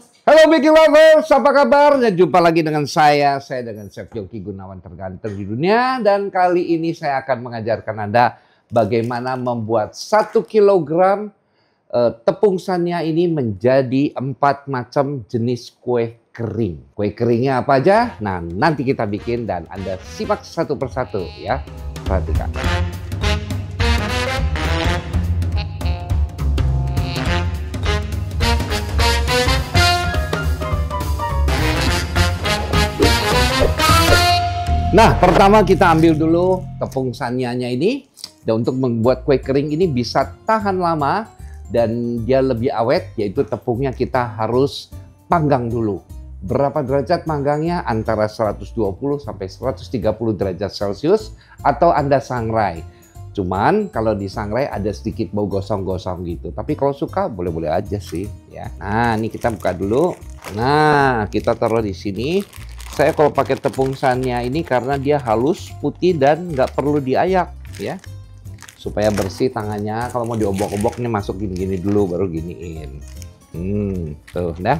Halo Baking Lovers, apa kabar? Dan jumpa lagi dengan saya dengan Chef Yongki Gunawan terganteng di dunia. Dan kali ini saya akan mengajarkan Anda bagaimana membuat 1 kilogram tepung sania ini menjadi 4 macam jenis kue kering. Kue keringnya apa aja? Nah, nanti kita bikin dan Anda simak satu persatu ya. Perhatikan. Nah, pertama kita ambil dulu tepung sanianya ini. Dan untuk membuat kue kering ini bisa tahan lama dan dia lebih awet, yaitu tepungnya kita harus panggang dulu. Berapa derajat panggangnya? Antara 120 sampai 130 derajat Celcius atau Anda sangrai. Cuman kalau di sangrai ada sedikit bau gosong-gosong gitu. Tapi kalau suka boleh-boleh aja sih ya. Nah, ini kita buka dulu. Nah, kita taruh di sini. Saya kalau pakai tepung sania ini karena dia halus, putih, dan nggak perlu diayak ya. Supaya bersih tangannya. Kalau mau diobok-obok nih masuk gini-gini dulu baru giniin. Tuh dah.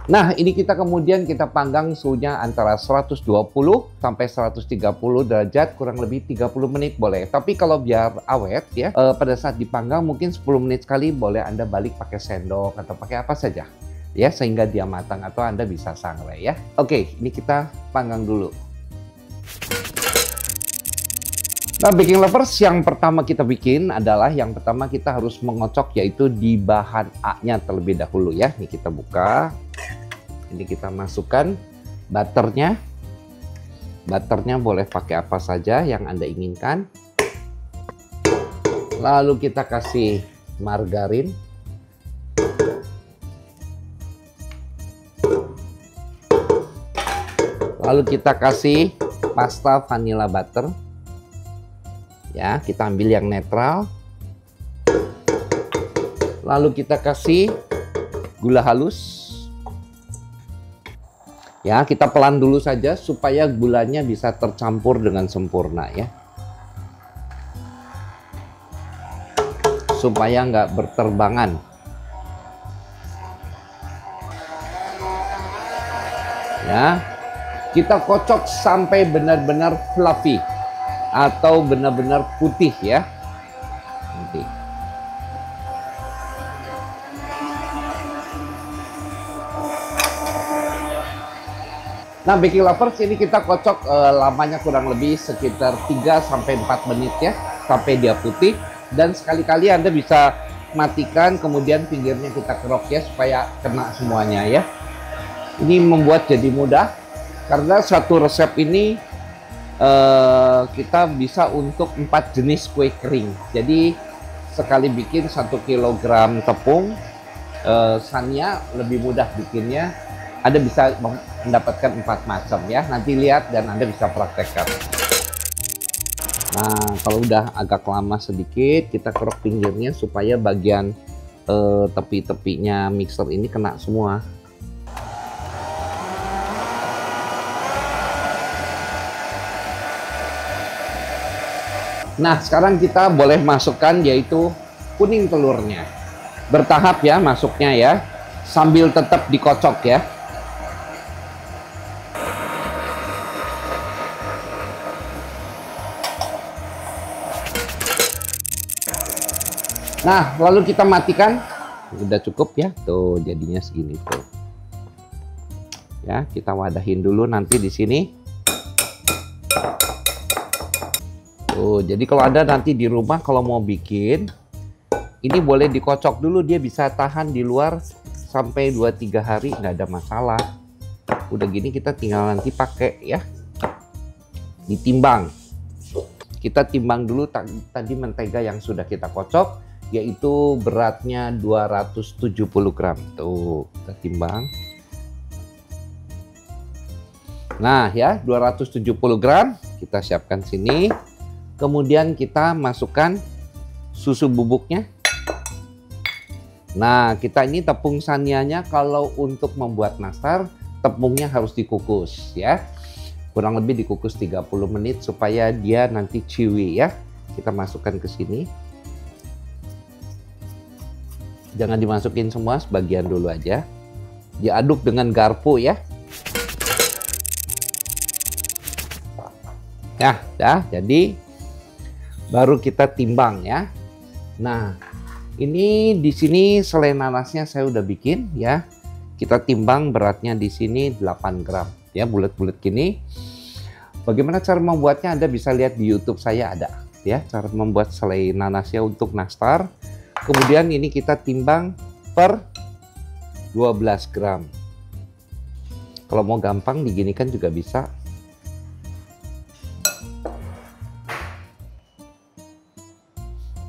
Nah, ini kita kemudian kita panggang suhunya antara 120 sampai 130 derajat, kurang lebih 30 menit boleh. Tapi kalau biar awet ya, pada saat dipanggang mungkin 10 menit sekali boleh Anda balik pakai sendok atau pakai apa saja. Ya, sehingga dia matang atau Anda bisa sangrai ya. Oke, ini kita panggang dulu. Nah, Baking Lovers, yang pertama kita bikin adalah yang pertama kita harus mengocok yaitu di bahan A-nya terlebih dahulu ya. Ini kita buka. Ini kita masukkan butternya. Butternya boleh pakai apa saja yang Anda inginkan. Lalu kita kasih margarin. Lalu kita kasih pasta vanilla butter. Ya, kita ambil yang netral. Lalu kita kasih gula halus. Ya, kita pelan dulu saja supaya gulanya bisa tercampur dengan sempurna ya. Supaya nggak berterbangan. Ya. Kita kocok sampai benar-benar fluffy atau benar-benar putih ya. Nanti. Nah, Baking Lovers, ini kita kocok lamanya kurang lebih sekitar 3 sampai 4 menit ya, sampai dia putih. Dan sekali-kali Anda bisa matikan, kemudian pinggirnya kita kerok ya supaya kena semuanya ya. Ini membuat jadi mudah. Karena satu resep ini kita bisa untuk 4 jenis kue kering. Jadi sekali bikin 1 kilogram tepung sania lebih mudah bikinnya. Anda bisa mendapatkan 4 macam ya. Nanti lihat dan Anda bisa praktekkan. Nah, kalau udah agak lama sedikit kita kerok pinggirnya supaya bagian tepi-tepinya mixer ini kena semua. Nah, sekarang kita boleh masukkan yaitu kuning telurnya. Bertahap ya masuknya ya, sambil tetap dikocok ya. Nah, lalu kita matikan. Udah cukup ya, tuh jadinya segini tuh. Ya, kita wadahin dulu nanti di sini. Jadi kalau Anda nanti di rumah kalau mau bikin, ini boleh dikocok dulu, dia bisa tahan di luar sampai 2-3 hari, nggak ada masalah. Udah gini kita tinggal nanti pakai ya. Ditimbang. Kita timbang dulu tadi mentega yang sudah kita kocok, yaitu beratnya 270 gram. Tuh, kita timbang. Nah ya, 270 gram, kita siapkan sini. Kemudian kita masukkan susu bubuknya. Nah, kita ini tepung sanianya kalau untuk membuat nastar, tepungnya harus dikukus ya. Kurang lebih dikukus 30 menit supaya dia nanti chewy ya. Kita masukkan ke sini. Jangan dimasukin semua, sebagian dulu aja. Diaduk dengan garpu ya. Nah, jadi baru kita timbang ya. Nah, ini di sini selai nanasnya saya udah bikin ya. Kita timbang beratnya di sini 8 gram ya, bulat-bulat gini. Bagaimana cara membuatnya Anda bisa lihat di YouTube saya ada ya, cara membuat selai nanasnya untuk nastar. Kemudian ini kita timbang per 12 gram. Kalau mau gampang diginikan juga bisa.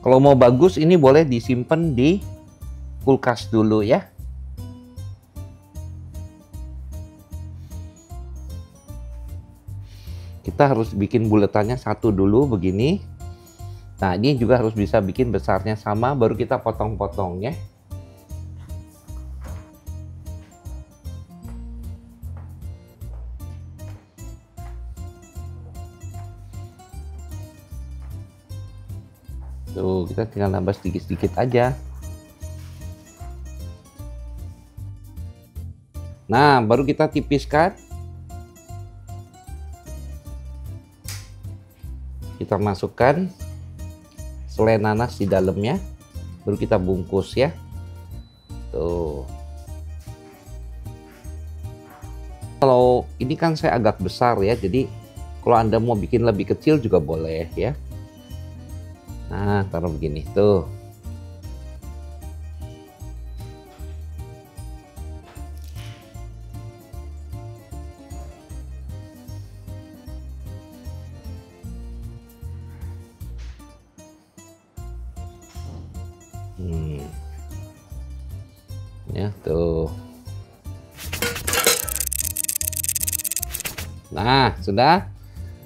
Kalau mau bagus ini boleh disimpan di kulkas dulu ya. Kita harus bikin buletannya satu dulu begini. Nah, ini juga harus bisa bikin besarnya sama, baru kita potong-potong ya. Tuh, kita tinggal nambah sedikit-sedikit aja. Nah, baru kita tipiskan. Kita masukkan selai nanas di dalamnya. Baru kita bungkus ya. Tuh. Kalau ini kan saya agak besar ya, jadi kalau Anda mau bikin lebih kecil juga boleh ya. Nah, taruh begini tuh. Ya, tuh. Nah, sudah.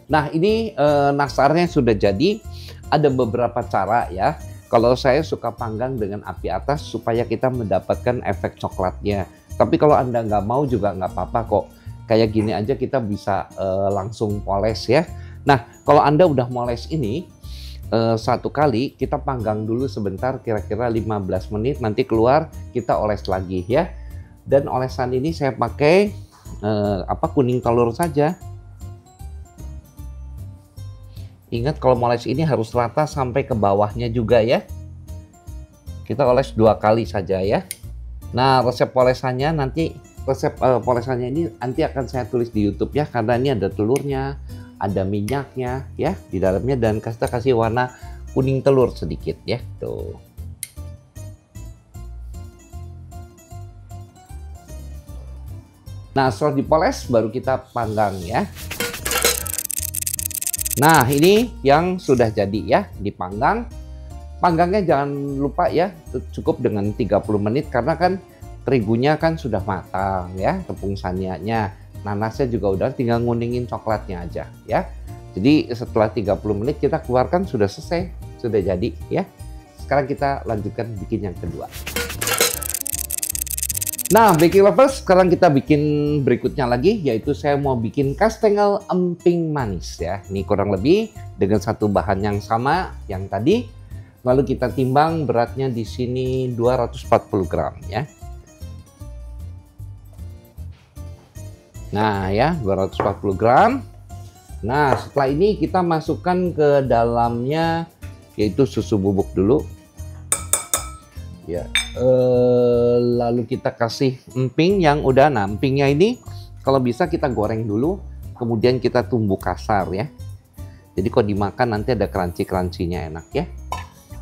Nah, ini nastarnya sudah jadi. Ada beberapa cara ya. Kalau saya suka panggang dengan api atas supaya kita mendapatkan efek coklatnya. Tapi kalau Anda nggak mau juga nggak apa-apa kok. Kayak gini aja kita bisa langsung poles ya. Nah, kalau Anda udah moles ini, satu kali kita panggang dulu sebentar, kira-kira 15 menit. Nanti keluar kita oles lagi ya. Dan olesan ini saya pakai kuning telur saja. Ingat kalau moles ini harus rata sampai ke bawahnya juga ya. Kita oles 2 kali saja ya. Nah, resep polesannya nanti, polesannya ini nanti akan saya tulis di YouTube ya, karena ini ada telurnya, ada minyaknya ya di dalamnya, dan kita kasih warna kuning telur sedikit ya. Tuh. Nah, setelah dipoles baru kita panggang ya. Nah, ini yang sudah jadi ya, dipanggang. Panggangnya jangan lupa ya, cukup dengan 30 menit karena kan terigunya kan sudah matang ya, tepung sanianya. Nanasnya juga udah, tinggal nguningin coklatnya aja ya. Jadi setelah 30 menit kita keluarkan, sudah selesai, sudah jadi ya. Sekarang kita lanjutkan bikin yang kedua. Nah, baking lovers, sekarang kita bikin berikutnya lagi, yaitu saya mau bikin kastengel emping manis ya. Ini kurang lebih dengan satu bahan yang sama yang tadi. Lalu kita timbang beratnya di sini 240 gram ya. Nah ya, 240 gram. Nah, setelah ini kita masukkan ke dalamnya yaitu susu bubuk dulu. Ya, lalu kita kasih emping yang udah. Nah, empingnya ini kalau bisa kita goreng dulu, kemudian kita tumbuk kasar ya. Jadi kalau dimakan nanti ada crunchy-crunchy-nya, enak ya.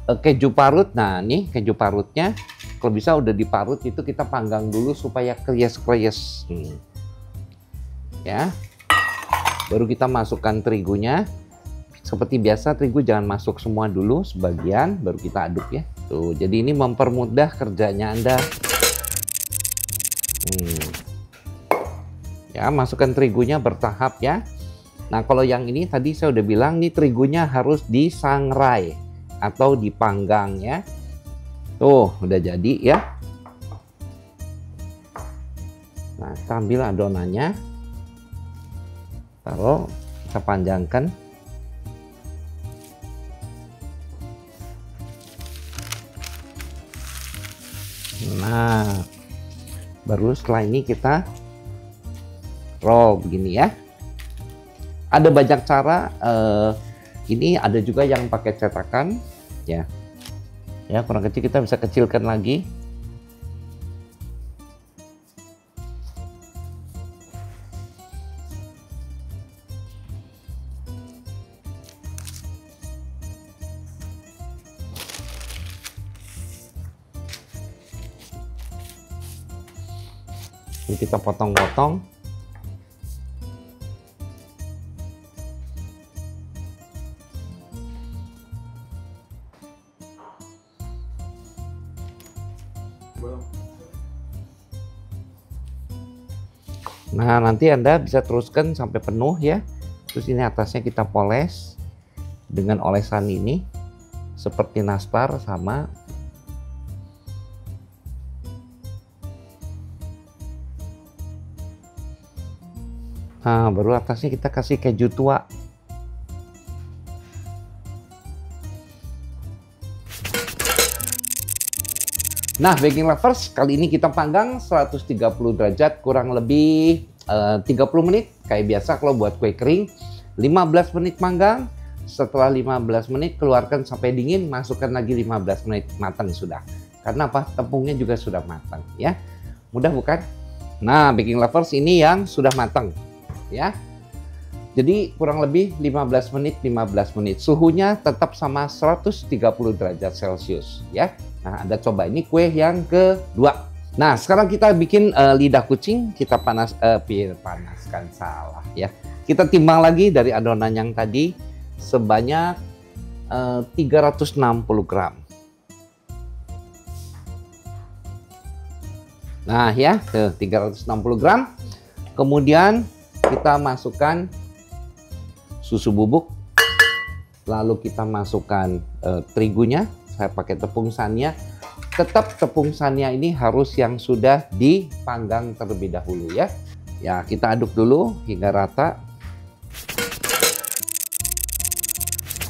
Keju parut, nah nih keju parutnya kalau bisa udah diparut, itu kita panggang dulu supaya krias-krias. Ya, baru kita masukkan terigunya. Seperti biasa, terigu jangan masuk semua dulu, sebagian baru kita aduk ya. Tuh, jadi ini mempermudah kerjanya Anda. Ya, masukkan terigunya bertahap ya. Nah, kalau yang ini tadi saya udah bilang nih, terigunya harus disangrai atau dipanggang ya. Tuh, udah jadi ya. Nah, kita ambil adonannya. Taruh, kita panjangkan. Baru setelah ini kita roll begini ya. Ada banyak cara. Ini ada juga yang pakai cetakan ya. Ya, kurang kecil kita bisa kecilkan lagi. Ini kita potong-potong. Nah, nanti Anda bisa teruskan sampai penuh ya. Terus ini atasnya kita poles dengan olesan ini seperti nastar sama. Nah, baru atasnya kita kasih keju tua. Nah, baking lovers, kali ini kita panggang 130 derajat kurang lebih 30 menit. Kayak biasa kalau buat kue kering, 15 menit panggang. Setelah 15 menit keluarkan sampai dingin, masukkan lagi 15 menit, matang sudah. Karena apa? Tepungnya juga sudah matang ya. Mudah bukan? Nah, baking lovers, ini yang sudah matang ya. Jadi kurang lebih 15 menit. Suhunya tetap sama 130 derajat Celcius ya. Nah, Anda coba ini kue yang kedua. Nah, sekarang kita bikin lidah kucing. Kita panaskan salah ya. Kita timbang lagi dari adonan yang tadi sebanyak 360 gram. Nah ya, 360 gram. Kemudian kita masukkan susu bubuk. Lalu kita masukkan terigunya. Saya pakai tepung sannya. Tetap tepung sannya ini harus yang sudah dipanggang terlebih dahulu ya. Ya, kita aduk dulu hingga rata.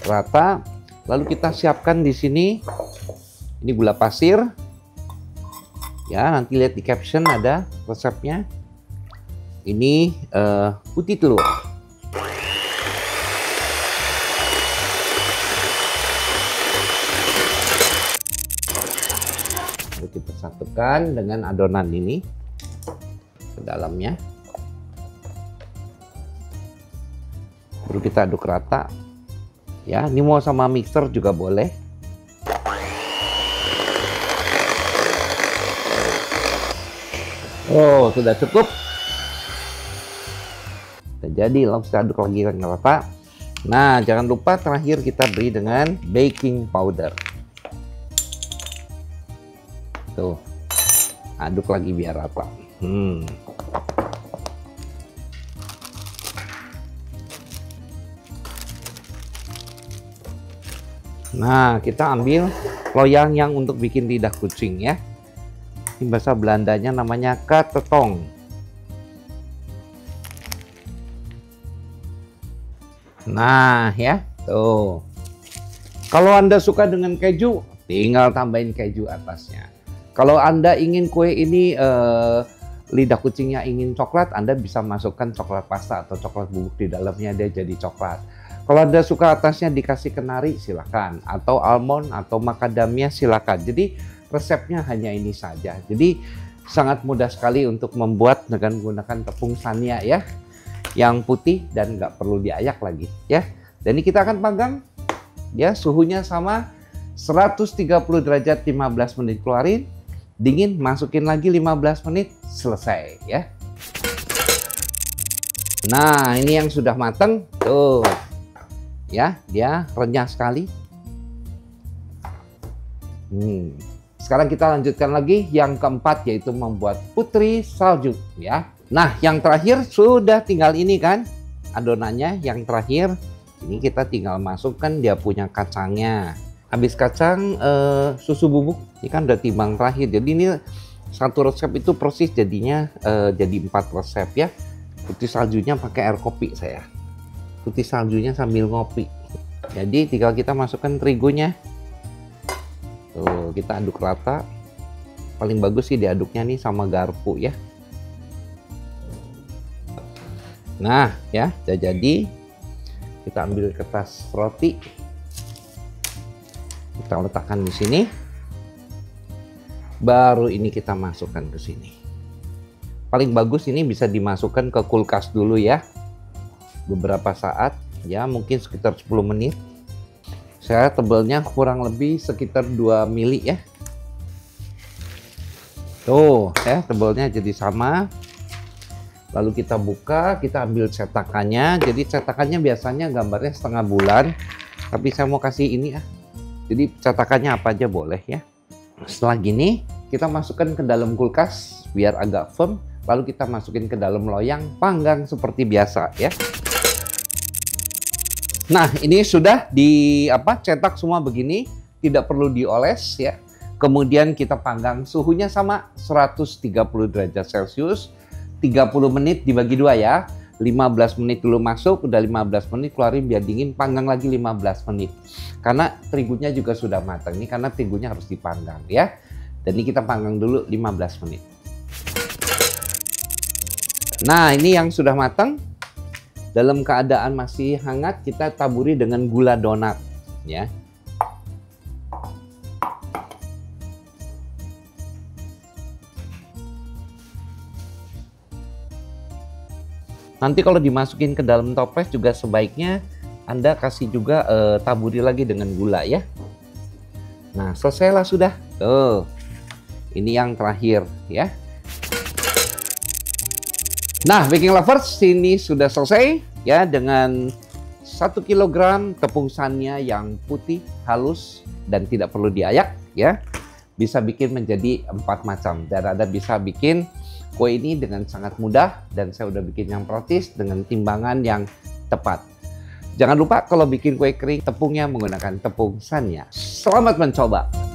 Rata. Lalu kita siapkan di sini. Ini gula pasir. Ya, nanti lihat di caption ada resepnya. Ini putih telur. Lalu kita satukan dengan adonan ini ke dalamnya. Baru kita aduk rata. Ya, ini mau sama mixer juga boleh. Oh, sudah cukup. Sudah jadi, lalu kita aduk lagi dengan rata. Nah, jangan lupa terakhir kita beri dengan baking powder. Tuh, aduk lagi biar rata. Nah, kita ambil loyang yang untuk bikin lidah kucing ya. Ini bahasa Belandanya namanya katetong. Nah ya, tuh. Kalau Anda suka dengan keju, tinggal tambahin keju atasnya. Kalau Anda ingin kue ini lidah kucingnya ingin coklat, Anda bisa masukkan coklat pasta atau coklat bubuk di dalamnya, dia jadi coklat. Kalau Anda suka atasnya dikasih kenari, silakan. Atau almond atau macadamia, silakan. Jadi resepnya hanya ini saja. Jadi sangat mudah sekali untuk membuat dengan menggunakan tepung sania ya. Yang putih dan nggak perlu diayak lagi ya. Dan ini kita akan panggang ya, suhunya sama 130 derajat 15 menit, keluarin. Dingin, masukin lagi 15 menit, selesai ya. Nah, ini yang sudah matang tuh. Ya, dia renyah sekali. Sekarang kita lanjutkan lagi yang keempat, yaitu membuat putri salju ya. Nah, yang terakhir sudah tinggal ini kan adonannya. Yang terakhir ini kita tinggal masukkan dia punya kacangnya. Habis kacang susu bubuk ini kan udah timbang terakhir. Jadi ini satu resep itu persis jadinya jadi 4 resep ya. Putih saljunya pakai air kopi saya. Putih saljunya sambil ngopi. Jadi tinggal kita masukkan terigunya. Tuh, kita aduk rata. Paling bagus sih diaduknya nih sama garpu ya. Nah ya, udah jadi. Kita ambil kertas roti, kita letakkan di sini. Baru ini kita masukkan ke sini. Paling bagus ini bisa dimasukkan ke kulkas dulu ya, beberapa saat ya, mungkin sekitar 10 menit. Saya tebalnya kurang lebih sekitar 2 mili ya. Tuh ya, tebalnya jadi sama. Lalu kita buka, kita ambil cetakannya. Jadi cetakannya biasanya gambarnya setengah bulan, tapi saya mau kasih ini ya. Jadi cetakannya apa aja boleh ya. Setelah gini, kita masukkan ke dalam kulkas biar agak firm. Lalu kita masukin ke dalam loyang, panggang seperti biasa ya. Nah, ini sudah cetak semua begini, tidak perlu dioles ya. Kemudian kita panggang, suhunya sama 130 derajat Celcius. 30 menit dibagi 2 ya. 15 menit dulu masuk, udah 15 menit keluarin biar dingin, panggang lagi 15 menit. Karena terigunya juga sudah matang. Ini karena terigunya harus dipanggang ya. Dan ini kita panggang dulu 15 menit. Nah, ini yang sudah matang. Dalam keadaan masih hangat, kita taburi dengan gula donat ya. Nanti kalau dimasukin ke dalam toples juga sebaiknya Anda kasih juga taburi lagi dengan gula ya. Nah, selesailah sudah. Tuh. Ini yang terakhir ya. Nah, baking lovers, ini sudah selesai ya dengan 1 kg tepung sania yang putih, halus dan tidak perlu diayak ya. Bisa bikin menjadi 4 macam dan Anda bisa bikin kue ini dengan sangat mudah, dan saya udah bikin yang praktis dengan timbangan yang tepat. Jangan lupa kalau bikin kue kering, tepungnya menggunakan tepung sania. Selamat mencoba!